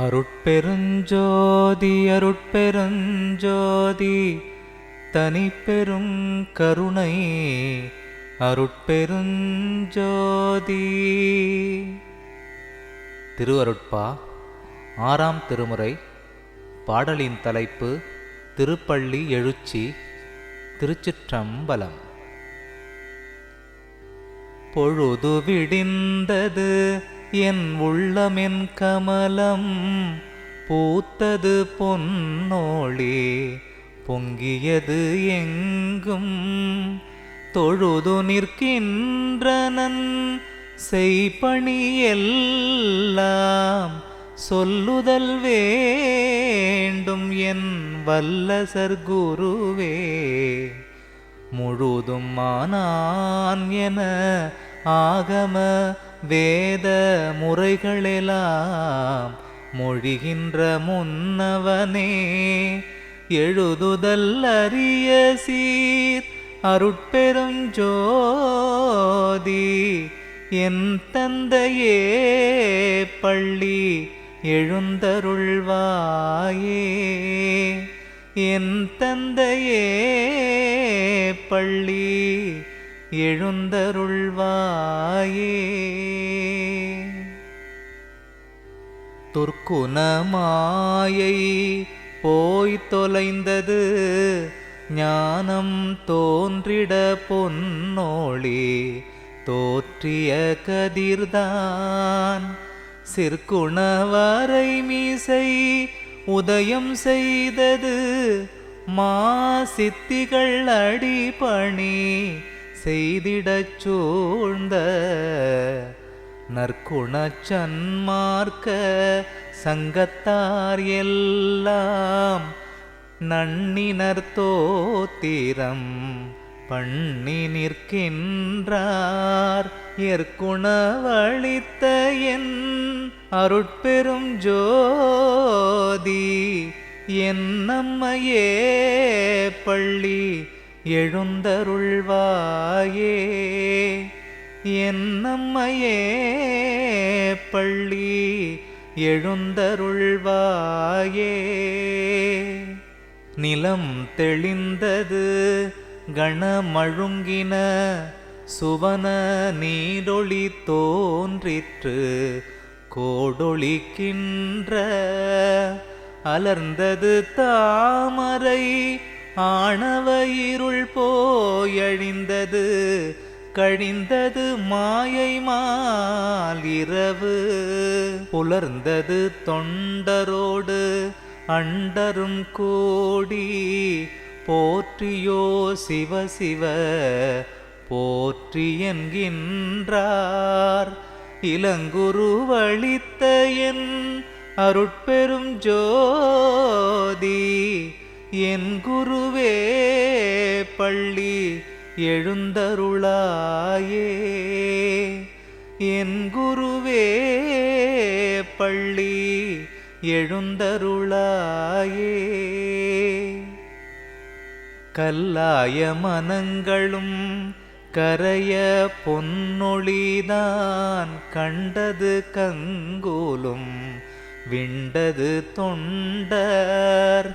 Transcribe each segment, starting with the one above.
அருட்பெருஞ்சோதி அருட்பெருஞ்சோதி தனிப்பெரும் கருணை அருட்பெருஞ்சோதி. திருவருட்பா ஆறாம் திருமுறை. பாடலின் தலைப்பு திருப்பள்ளி எழுச்சி. திருச்சிற்றம்பலம். பொழுது விடிந்தது என் உள்ளமென் கமலம், பூத்தது பொன்னோளி பொங்கியது எங்கும், தொழுது நிற்கின்றனன் செய்பணி எல்லாம் சொல்லுதல் வேண்டும் என் வல்லசர் குருவே. முழுதும் ஆனான் என ஆகம வேத முறைகளெல்லாம் மொழிகின்ற முன்னவனே, எழுதுதல் அரிய சீர் அருட்பெருஞ்சோதி என் தந்தையே பள்ளி எழுந்தருள்வாயே. என் தந்தையே பள்ளி எழுந்தருள்வாயே. துர்க்குண மாயை போய் தொலைந்தது, ஞானம் தோன்றிட பொன்னோளி தோற்றிய கதிர்தான், சிற்குண வரை மீசை உதயம் செய்தது, மா சித்திகள் அடிபணி செய்திடச் சூழ்ந்த, நற்குணச் சன்மார்க்க சங்கத்தார் எல்லாம் நன்னினர் தோத்திரம் பண்ணி நிற்கின்றார், எற்குணவளித்த என் அருட்பெரும் ஜோதி என் நம்மையே பள்ளி எழுந்தருள்வாயே. என் நம்மையே பள்ளி எழுந்தருள்வாயே. நிலம் தெளிந்தது கணமழுங்கின, சுவன நீடொளி தோன்றிற்று கோடொளிக்கின்ற, அலர்ந்தது தாமரை ஆணவ இருள் போயழிந்தது, கழிந்தது மாயை மால் இரவு, புலர்ந்தது தொண்டரோடு அண்டரும் கூடி, போற்றியோ சிவ சிவ போற்றி என்கின்றார், இளங்குருவளித்த என் அருட்பெரும் ஜோதி என் குருவே பள்ளி எழுந்தருளாயே. என் குருவே பள்ளி எழுந்தருளாயே. கல்லாய மனங்களும் கரைய பொன்னொழிதான், கண்டது கங்கூலும் விண்டது தொண்டர்,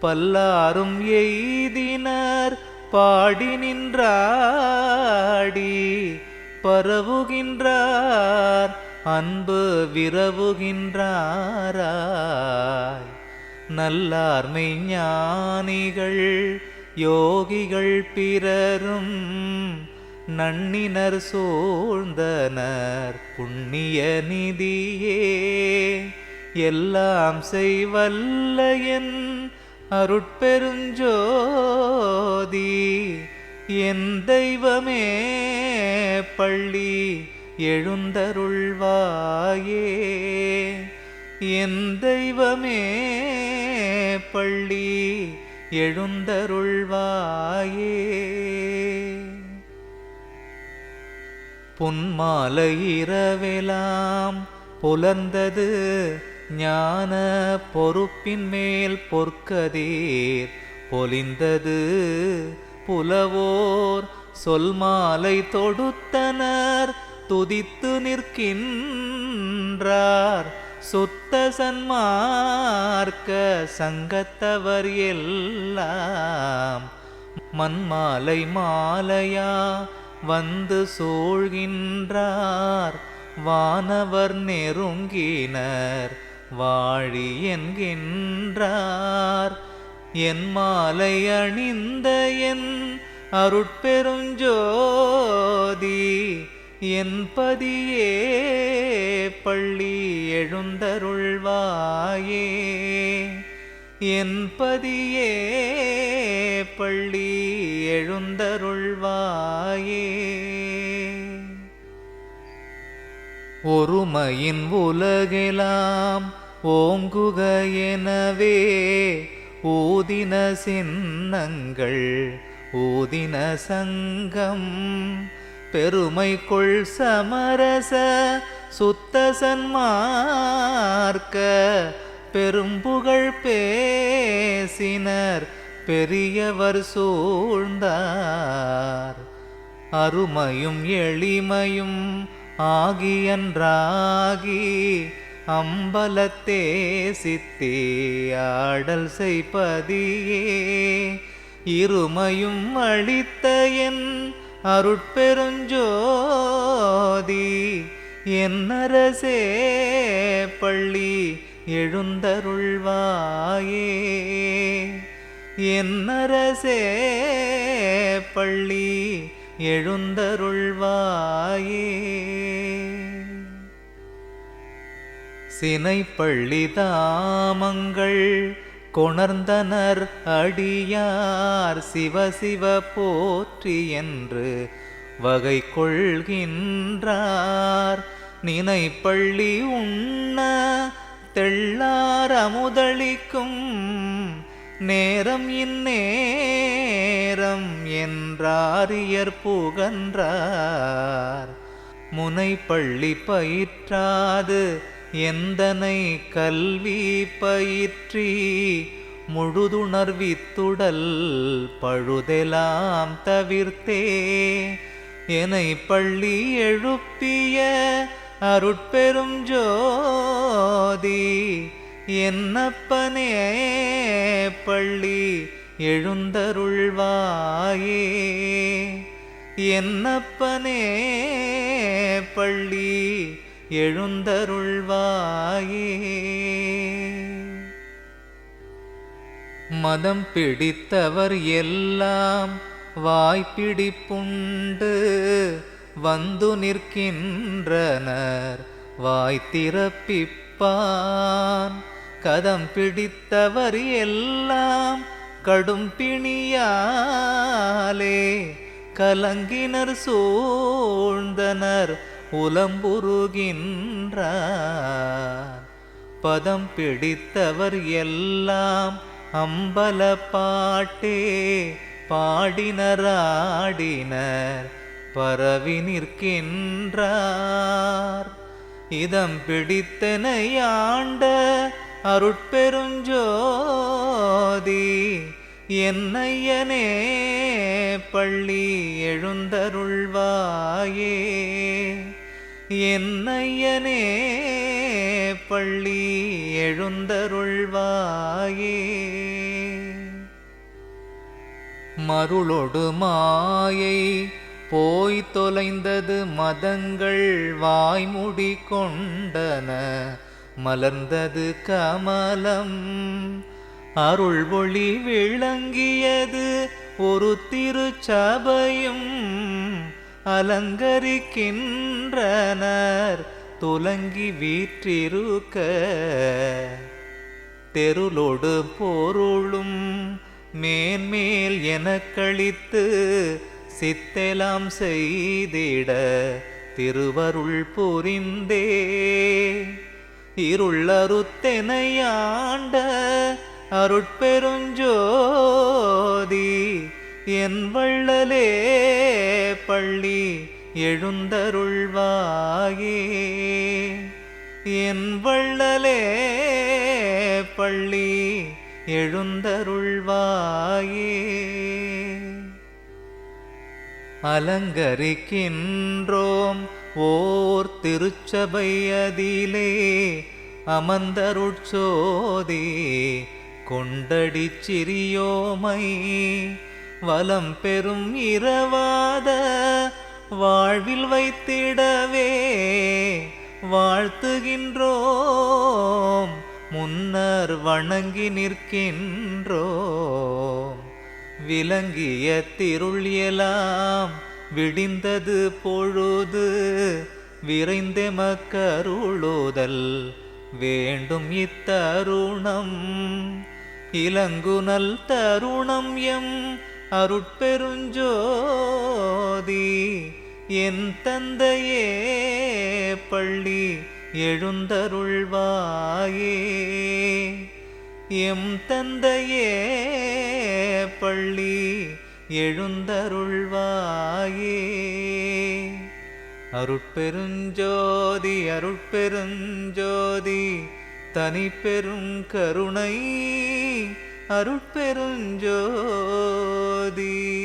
பல்லாரும் எய்தினர் பாடி நின்றாடி, பரவுகின்றார் அன்பு விரவுகின்றாராய், நல்லார்மை ஞானிகள் யோகிகள் பிறரும் நன்னினர் சூழ்ந்தனர் புண்ணிய நிதியே, எல்லாம் செய்வல்ல என் அருட்பெருஞ்சோதி என் தெய்வமே பள்ளி எழுந்தருள்வாயே. என் தெய்வமே பள்ளி எழுந்தருள்வாயே. பொன்மாலை இரவெலாம் புலர்ந்தது, ஞான பொறுப்பின் மேல் பொற்கதீர் பொலிந்தது, புலவோர் சொல் மாலை தொடுத்தனர் துதித்து நிற்கின்றார், சுத்த சன்மார்க்க சங்கத்தவர் எல்லாம் மண்மாலை மாலையா வந்து சூழ்கின்றார். வானவர் நெருங்கினர் வாழி என்கின்றார். என் மாலை அணிந்த என் அருட்பெருஞ்சோதி என் பதியே பள்ளி எழுந்தருள்வாயே. என் பதியே பள்ளி எழுந்தருள்வாயே. ஒருமையின் உலகெலாம் ஓங்குக எனவே ஊதின சின்னங்கள் ஊதின சங்கம் பெருமை கொள் சமரச சுத்த சன்மார்க்க பெரும்புகழ் பேசினர் பெரியவர் சூழ்ந்தார். அருமையும் எளிமையும் ஆகியன்றாகி அம்பலத்தே சித்தி ஆடல் செய்பதியே இருமையும் அளித்த என் அருட்பெருஞ்சோதி என்னரசே பள்ளி எழுந்தருள்வாயே. என்னரசே பள்ளி எழுந்தருள்வாயே. சினைப்பள்ளி தாமங்கள் கொணர்ந்தனர் அடியார் சிவசிவ போற்றி என்று வகை கொள்கின்றார். நினைப்பள்ளி உண்ண தெள்ளார் அமுதளிக்கும் நேரம் இந்நேரம் என்றாரியர் புகன்றார். முனைப்பள்ளி பயிற்றாது எந்தனை கல்வி பயிற்றி முழுதுணர்வித்துடல் பழுதெலாம் தவிர்த்தே என்னை பள்ளி எழுப்பிய அருட்பெரும் ஜோதி என்னப்பனே பள்ளி எழுந்தருள்வாயே. என்னப்பனே பள்ளி எழுந்தருள்வாயே. மதம் பிடித்தவர் எல்லாம் வாய்ப்பிடிப்புண்டு வந்து நிற்கின்றனர் வாய்த்திறப்பிப்பான். கதம் பிடித்தவர் எல்லாம் கடும் பிணியாலே கலங்கினர் சூழ்ந்தனர் உலம்புருகின்றார். பதம் பிடித்தவர் எல்லாம் அம்பல பாட்டே பாடினராடினர் பரவி நிற்கின்றார். இதம் பிடித்தனை ஆண்ட அருட்பெருஞ்சோதி என்னையனே பள்ளி எழுந்தருள்வாயே. என்னையனே பள்ளி எழுந்தருள்வாயே. மருளொடு மாயை போய் தொலைந்தது மதங்கள் வாய்முடி கொண்டன மலர்ந்தது கமலம். அருள் ஒளி விளங்கியது ஒரு திருச்சபையும் அலங்கரிக்கின்றனர் துலங்கி வீற்றிருக்க. தெருளொடு பொருளும் மேன்மேல் எனக்களித்து சித்தெலாம் செய்திட திருவருள் புரிந்தே இருளறுத்தெனையாண்ட அருட்பெருஞ்சோதி என் வள்ளலே பள்ளி எழுந்தருள்வாயே. என் வள்ளலே பள்ளி எழுந்தருள்வாயே. அலங்கரிக்கின்றோம் ஓர் திருச்சபை அதிலே அமர்ந்தருட்சோதி கொண்டடிச் சிறியோமை வலம் பெறும் இரவாத வாழ்வில் வைத்திடவே வாழ்த்துகின்றோம், முன்னர் வணங்கி நிற்கின்றோம். விளங்கிய திருள் எல்லாம் விடிந்தது பொழுது விரைந்தெமக்கருளுதல் வேண்டும் இத்தருணம். இலங்குனல் தருணம் எம் அருட்பெருஞ்சோதி என் தந்தையே பள்ளி எழுந்தருள்வாயே. எம் தந்தையே பள்ளி எழுந்தருள்வாயே. அருட்பெருஞ்சோதி அருட்பெருஞ்சோதி தனிப்பெரும் கருணை அருட்பெருஞ்சோதி.